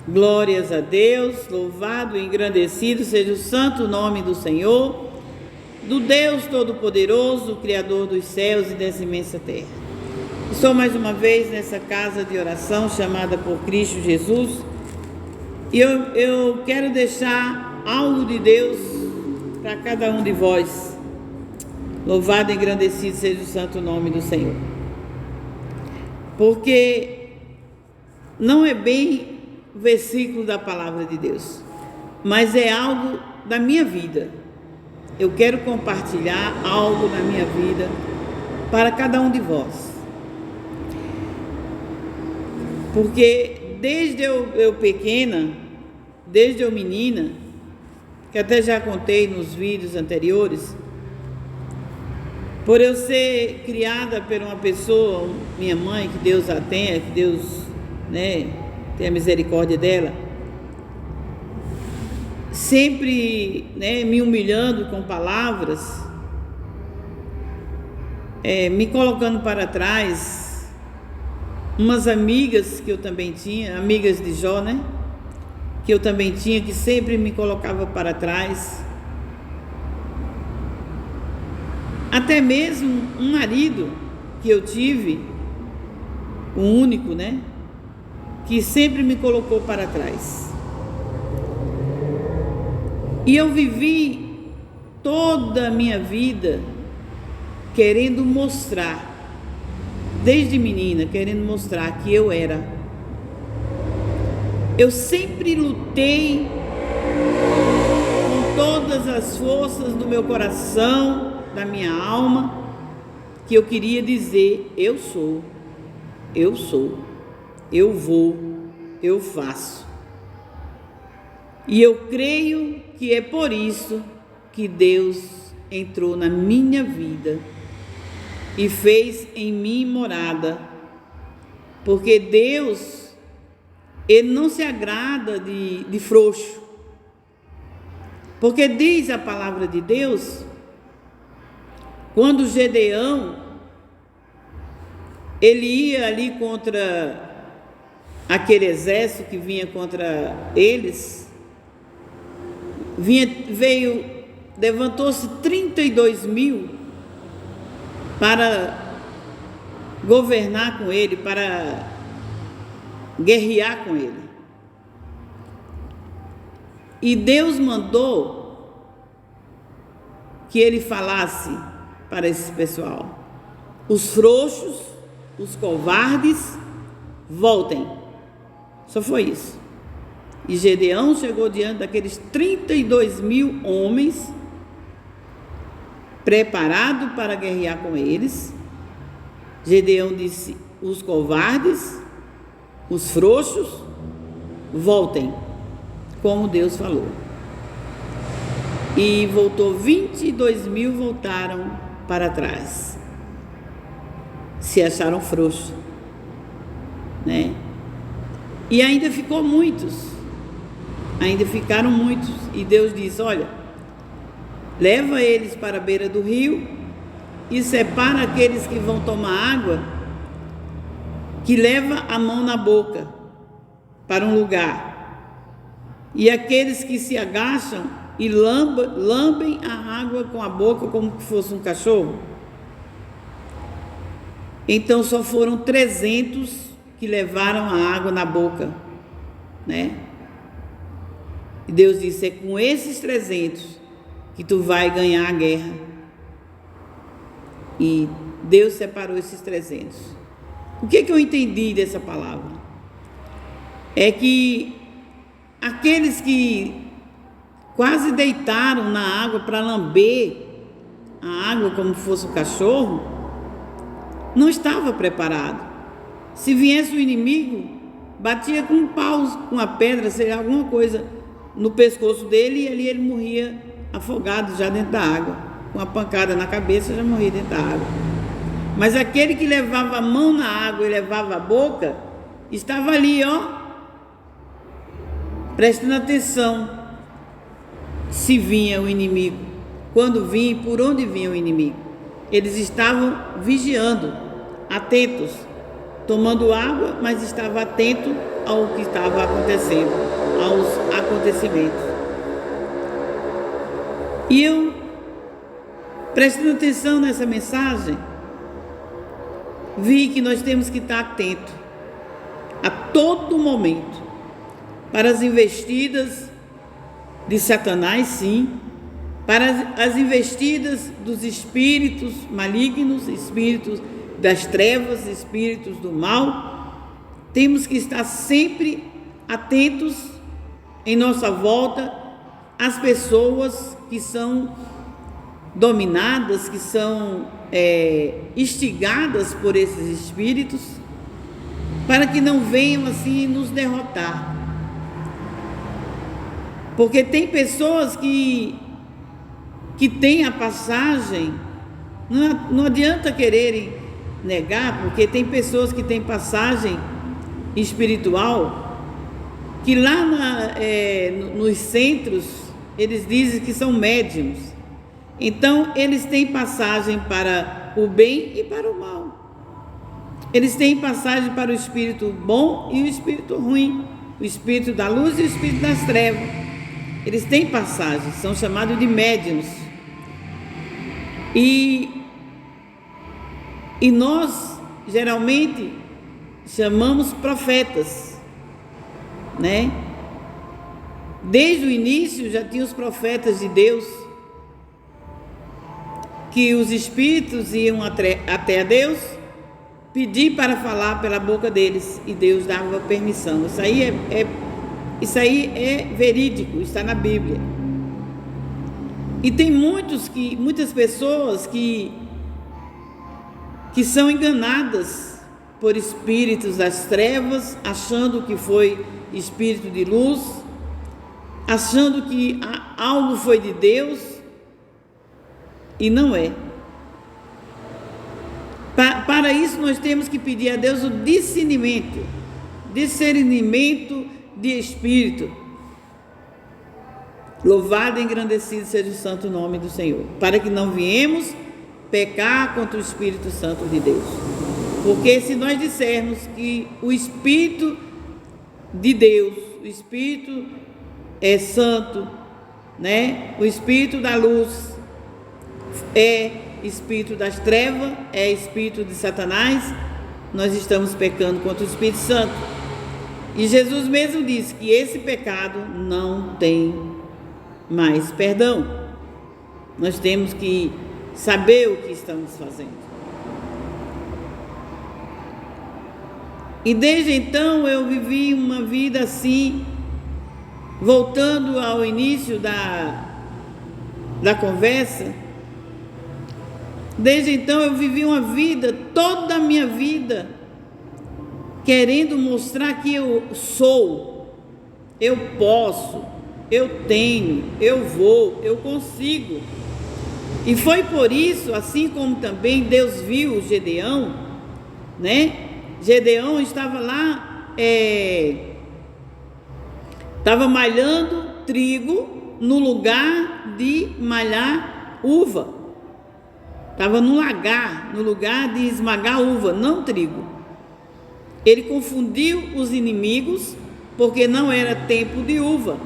Glórias a Deus, louvado e engrandecido seja o santo nome do Senhor, do Deus Todo-Poderoso, Criador dos céus e dessa imensa terra. Estou mais uma vez nessa casa de oração chamada por Cristo Jesus e eu quero deixar algo de Deus para cada um de vós. Louvado e engrandecido seja o santo nome do Senhor. Porque não é bem o versículo da palavra de Deus, mas é algo da minha vida. Eu quero compartilhar algo da minha vida para cada um de vós. Porque desde eu pequena, desde eu menina, que até já contei nos vídeos anteriores, por eu ser criada por uma pessoa, minha mãe, que Deus a tenha, que Deus, tenha misericórdia dela, sempre, me humilhando com palavras, me colocando para trás. Umas amigas que eu também tinha, amigas de Jó, que eu também tinha, que sempre me colocava para trás. Até mesmo um marido que eu tive, o único, que sempre me colocou para trás. E eu vivi toda a minha vida querendo mostrar, desde menina, querendo mostrar que eu era. Eu sempre lutei com todas as forças do meu coração, da minha alma, que eu queria dizer: eu sou, eu vou, eu faço. E eu creio que é por isso que Deus entrou na minha vida e fez em mim morada. Porque Deus, Ele não se agrada de frouxo. Porque diz a palavra de Deus, quando Gedeão, ele ia ali contra aquele exército que vinha contra eles, levantou-se 32 mil para governar com ele, para guerrear com ele. E Deus mandou que ele falasse para esse pessoal: os frouxos, os covardes, voltem. Só foi isso. E Gedeão chegou diante daqueles 32 mil homens, preparado para guerrear com eles. Gedeão disse: os covardes, os frouxos, voltem, como Deus falou. E voltou, 22 mil voltaram para trás. Se acharam frouxos, E ainda ficaram muitos. E Deus disse: olha, leva eles para a beira do rio e separa aqueles que vão tomar água, que leva a mão na boca para um lugar, e aqueles que se agacham e lambem a água com a boca como que fosse um cachorro. Então só foram 300 que levaram a água na boca, E Deus disse: é com esses 300 que tu vai ganhar a guerra. E Deus separou esses 300. O que eu entendi dessa palavra? É que aqueles que quase deitaram na água para lamber a água como fosse um cachorro, não estava preparado. Se viesse o inimigo, batia com um pau, com uma pedra, seja alguma coisa no pescoço dele, e ali ele morria afogado já dentro da água. Com uma pancada na cabeça, já morria dentro da água. Mas aquele que levava a mão na água e levava a boca, estava ali, prestando atenção se vinha o inimigo, quando vinha e por onde vinha o inimigo. Eles estavam vigiando, atentos, tomando água, mas estava atento ao que estava acontecendo, aos acontecimentos. E eu, prestando atenção nessa mensagem, vi que nós temos que estar atentos a todo momento para as investidas de Satanás, sim, para as investidas dos espíritos malignos, espíritos das trevas, espíritos do mal. Temos que estar sempre atentos em nossa volta às pessoas que são dominadas, que são instigadas por esses espíritos, para que não venham assim nos derrotar. Porque tem pessoas que têm a passagem, não adianta quererem negar, porque tem pessoas que têm passagem espiritual, que lá nos centros, eles dizem que são médiuns. Então, eles têm passagem para o bem e para o mal. Eles têm passagem para o espírito bom e o espírito ruim, o espírito da luz e o espírito das trevas. Eles têm passagem, são chamados de médiuns. E nós, geralmente, chamamos profetas, né? Desde o início já tinha os profetas de Deus, que os espíritos iam até a Deus pedir para falar pela boca deles, e Deus dava permissão. Isso aí é verídico, está na Bíblia. E tem muitas pessoas que são enganadas por espíritos das trevas, achando que foi espírito de luz, achando que algo foi de Deus, e não é. Para isso nós temos que pedir a Deus o discernimento de espírito. Louvado e engrandecido seja o santo nome do Senhor, para que não viemos pecar contra o Espírito Santo de Deus. Porque se nós dissermos que o Espírito de Deus, o Espírito é santo, né? O Espírito da luz é espírito das trevas, é espírito de Satanás, nós estamos pecando contra o Espírito Santo. E Jesus mesmo disse que esse pecado não tem mais perdão. Nós temos que saber o que estamos fazendo. E desde então eu vivi uma vida assim, voltando ao início da conversa. Desde então eu vivi uma vida, toda a minha vida, querendo mostrar que eu sou, eu posso, eu tenho, eu vou, eu consigo. E foi por isso, assim como também Deus viu Gedeão, né? Gedeão estava lá, estava malhando trigo no lugar de malhar uva. Estava no lugar de esmagar uva, não trigo. Ele confundiu os inimigos, porque não era tempo de uva.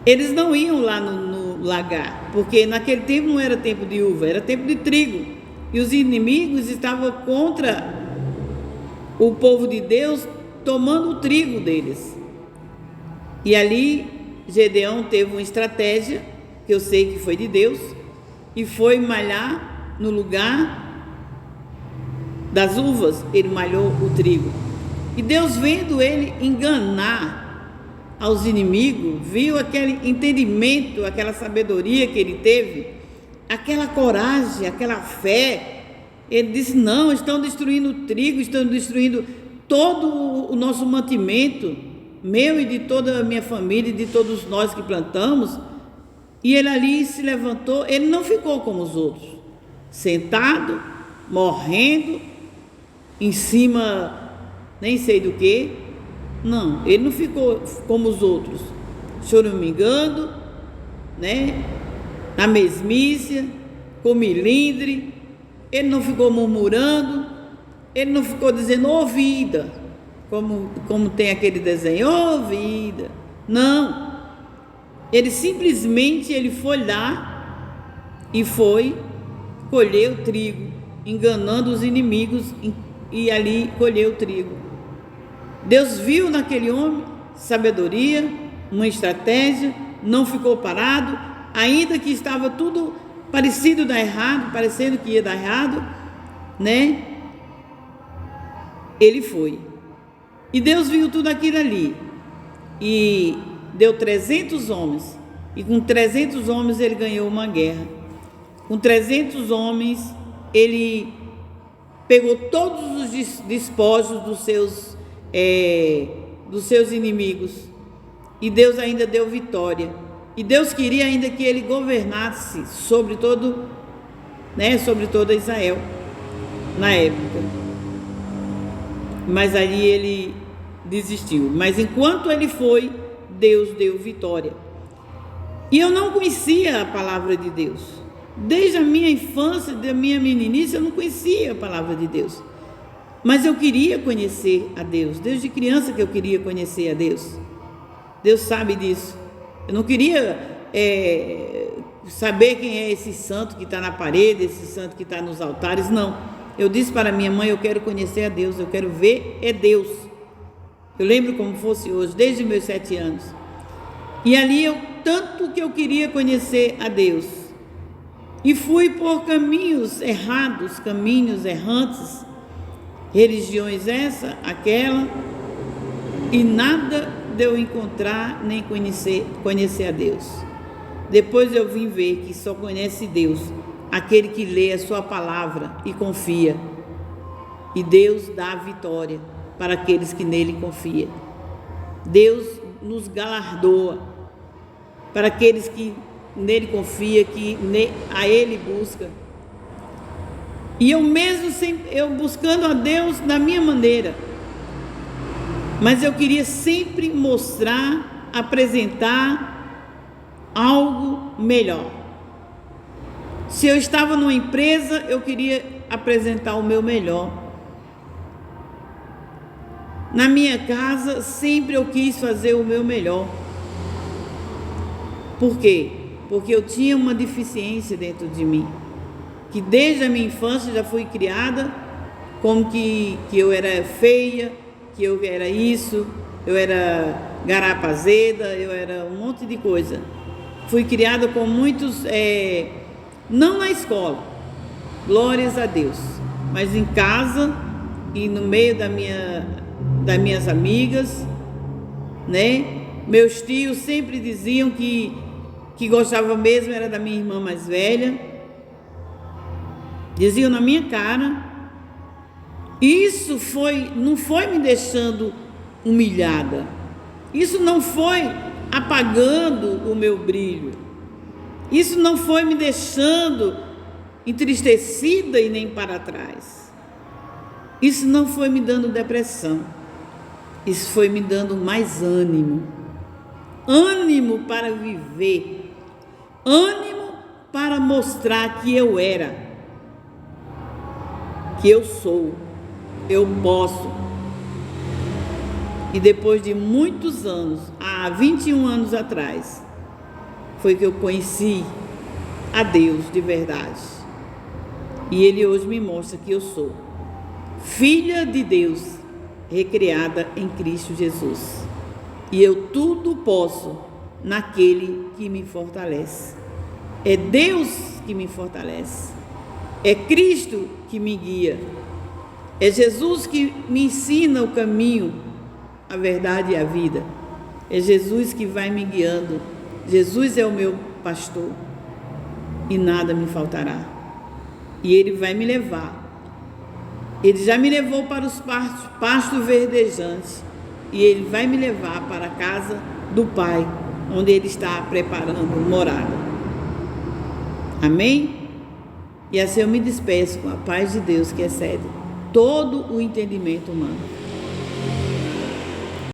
Eles não iam lá no lagar, porque naquele tempo não era tempo de uva, era tempo de trigo. E os inimigos estavam contra o povo de Deus, tomando o trigo deles. E ali Gedeão teve uma estratégia, que eu sei que foi de Deus, e foi malhar no lugar das uvas, ele malhou o trigo. E Deus, vendo ele enganar aos inimigos, viu aquele entendimento, aquela sabedoria que ele teve, aquela coragem, aquela fé. Ele disse: não, estão destruindo o trigo, estão destruindo todo o nosso mantimento, meu e de toda a minha família, e de todos nós que plantamos. E ele ali se levantou, ele não ficou como os outros, sentado, morrendo, em cima, nem sei do que. Não, ele não ficou como os outros, choramingando, né? Na mesmice, com milindre. Ele não ficou murmurando, ele não ficou dizendo, ô vida, como tem aquele desenho, ô vida. Não. Ele simplesmente foi lá e foi colher o trigo, enganando os inimigos, e ali colheu o trigo. Deus viu naquele homem sabedoria, uma estratégia, não ficou parado, ainda que estava tudo parecendo que ia dar errado, né? Ele foi. E Deus viu tudo aquilo ali e deu 300 homens, e com 300 homens ele ganhou uma guerra. Com 300 homens ele pegou todos os despojos dos seus inimigos, e Deus ainda deu vitória. E Deus queria ainda que ele governasse sobre toda Israel na época. Mas ali ele desistiu. Mas enquanto ele foi, Deus deu vitória. E eu não conhecia a palavra de Deus. Desde a minha infância, da minha meninice, eu não conhecia a palavra de Deus. Mas eu queria conhecer a Deus. Desde criança que eu queria conhecer a Deus. Deus sabe disso. Eu não queria saber quem é esse santo que está na parede, esse santo que está nos altares, não. Eu disse para minha mãe, eu quero conhecer a Deus, eu quero ver Deus. Eu lembro como fosse hoje, desde meus 7 anos. E ali tanto que eu queria conhecer a Deus. E fui por caminhos errados, caminhos errantes, religiões essa, aquela, e nada de eu encontrar nem conhecer a Deus. Depois eu vim ver que só conhece Deus aquele que lê a sua palavra e confia. E Deus dá a vitória para aqueles que nele confiam. Deus nos galardoa para aqueles que nele confiam, que a ele busca. E eu mesmo, eu buscando a Deus da minha maneira, mas eu queria sempre mostrar, apresentar algo melhor. Se eu estava numa empresa, eu queria apresentar o meu melhor. Na minha casa, sempre eu quis fazer o meu melhor. Por quê? Porque eu tinha uma deficiência dentro de mim, que desde a minha infância já fui criada como que eu era feia, que eu era isso, eu era garapazeda, eu era um monte de coisa. Fui criada com muitos, não na escola, glórias a Deus, mas em casa e no meio das minhas amigas, né? Meus tios sempre diziam que gostava mesmo era da minha irmã mais velha, diziam na minha cara. Isso não foi me deixando humilhada, isso não foi apagando o meu brilho, isso não foi me deixando entristecida e nem para trás, isso não foi me dando depressão, isso foi me dando mais ânimo para viver, ânimo para mostrar que eu era, que eu sou, eu posso. E depois de muitos anos, há 21 anos atrás, foi que eu conheci a Deus de verdade. E Ele hoje me mostra que eu sou filha de Deus, recriada em Cristo Jesus. E eu tudo posso naquele que me fortalece. É Deus que me fortalece. É Cristo que me guia. É Jesus que me ensina o caminho, a verdade e a vida. É Jesus que vai me guiando. Jesus é o meu pastor e nada me faltará. E Ele vai me levar. Ele já me levou para os pastos verdejantes e Ele vai me levar para a casa do Pai, onde Ele está preparando morada. Amém? E assim eu me despeço com a paz de Deus que excede todo o entendimento humano.